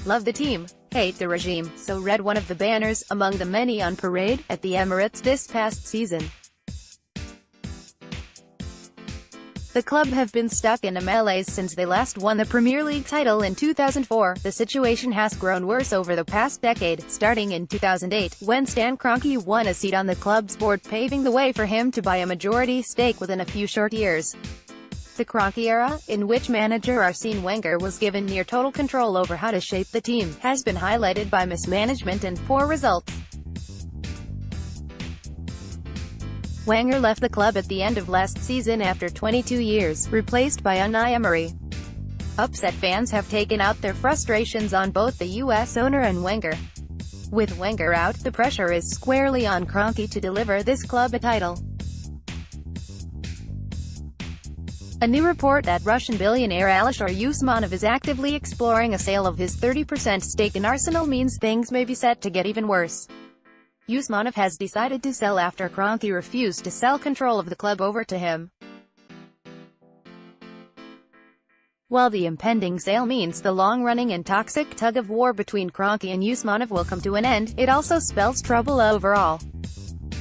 love the team, hate the regime, so read one of the banners, among the many on parade, at the Emirates this past season. The club have been stuck in a malaise since they last won the Premier League title in 2004. The situation has grown worse over the past decade, starting in 2008, when Stan Kroenke won a seat on the club's board, paving the way for him to buy a majority stake within a few short years. The Kroenke era, in which manager Arsene Wenger was given near total control over how to shape the team, has been highlighted by mismanagement and poor results. Wenger left the club at the end of last season after 22 years, replaced by Unai Emery. Upset fans have taken out their frustrations on both the US owner and Wenger. With Wenger out, the pressure is squarely on Kroenke to deliver this club a title. A new report that Russian billionaire Alisher Usmanov is actively exploring a sale of his 30% stake in Arsenal means things may be set to get even worse. Usmanov has decided to sell after Kroenke refused to sell control of the club over to him. While the impending sale means the long-running and toxic tug-of-war between Kroenke and Usmanov will come to an end, it also spells trouble overall.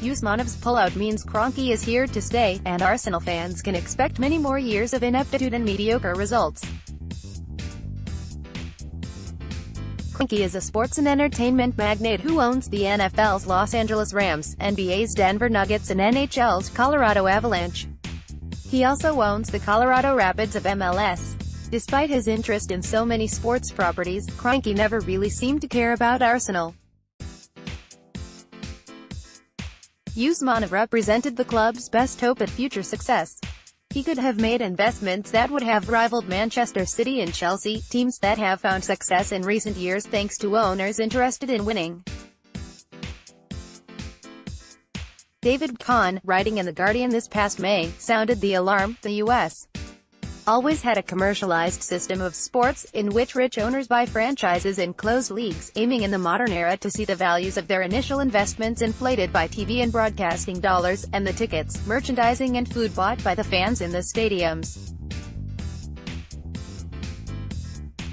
Usmanov's pullout means Kroenke is here to stay, and Arsenal fans can expect many more years of ineptitude and mediocre results. Kroenke is a sports and entertainment magnate who owns the NFL's Los Angeles Rams, NBA's Denver Nuggets and NHL's Colorado Avalanche. He also owns the Colorado Rapids of MLS. Despite his interest in so many sports properties, Kroenke never really seemed to care about Arsenal. Usmanov represented the club's best hope at future success. He could have made investments that would have rivaled Manchester City and Chelsea, teams that have found success in recent years thanks to owners interested in winning. David Kahn, writing in The Guardian this past May, sounded the alarm. The U.S. always had a commercialized system of sports, in which rich owners buy franchises in closed leagues, aiming in the modern era to see the values of their initial investments inflated by TV and broadcasting dollars, and the tickets, merchandising and food bought by the fans in the stadiums.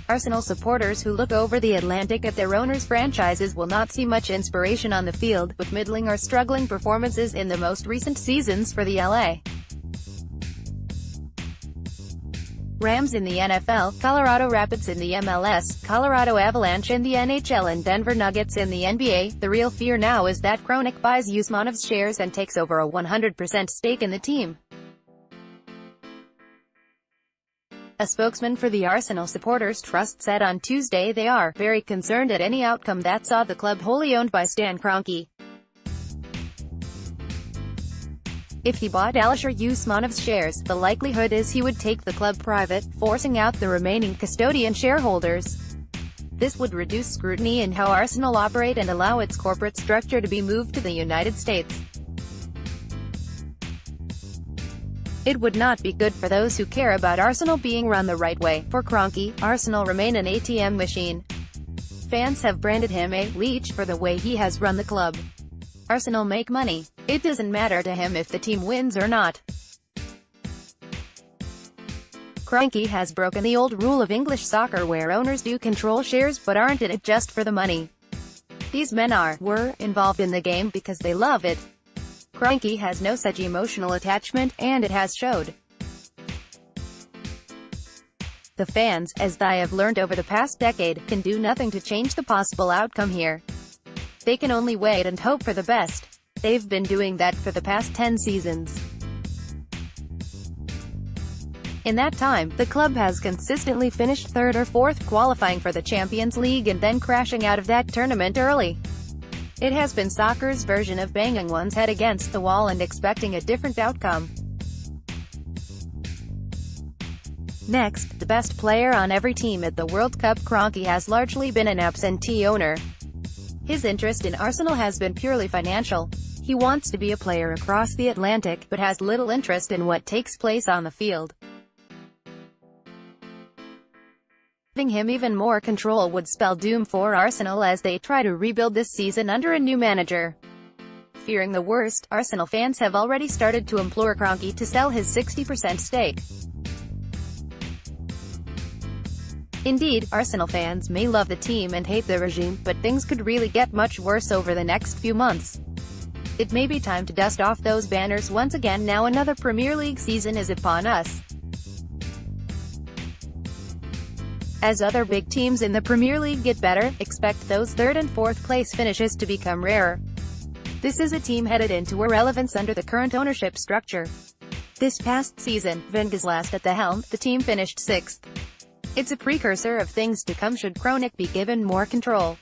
Arsenal supporters who look over the Atlantic at their owners' franchises will not see much inspiration on the field, with middling or struggling performances in the most recent seasons for the LA Rams in the NFL, Colorado Rapids in the MLS, Colorado Avalanche in the NHL and Denver Nuggets in the NBA. The real fear now is that Kroenke buys Usmanov's shares and takes over a 100% stake in the team. A spokesman for the Arsenal Supporters Trust said on Tuesday they are very concerned at any outcome that saw the club wholly owned by Stan Kroenke. If he bought Alisher Usmanov's shares, the likelihood is he would take the club private, forcing out the remaining custodian shareholders. This would reduce scrutiny in how Arsenal operate and allow its corporate structure to be moved to the United States. It would not be good for those who care about Arsenal being run the right way. For Kroenke, Arsenal remain an ATM machine. Fans have branded him a leech for the way he has run the club. Arsenal make money. It doesn't matter to him if the team wins or not. Kroenke has broken the old rule of English soccer where owners do control shares but aren't in it just for the money. These men were involved in the game because they love it. Kroenke has no such emotional attachment, and it has showed. The fans, as I have learned over the past decade, can do nothing to change the possible outcome here. They can only wait and hope for the best. They've been doing that for the past 10 seasons. In that time, the club has consistently finished third or fourth, qualifying for the Champions League and then crashing out of that tournament early. It has been soccer's version of banging one's head against the wall and expecting a different outcome. Next, the best player on every team at the World Cup, Kroenke has largely been an absentee owner. His interest in Arsenal has been purely financial. He wants to be a player across the Atlantic, but has little interest in what takes place on the field. Giving him even more control would spell doom for Arsenal as they try to rebuild this season under a new manager. Fearing the worst, Arsenal fans have already started to implore Kroenke to sell his 60% stake. Indeed, Arsenal fans may love the team and hate the regime, but things could really get much worse over the next few months. It may be time to dust off those banners once again now another Premier League season is upon us. As other big teams in the Premier League get better, expect those third and fourth place finishes to become rarer. This is a team headed into irrelevance under the current ownership structure. This past season, Wenger's last at the helm, the team finished 6th. It's a precursor of things to come should Kroenke be given more control.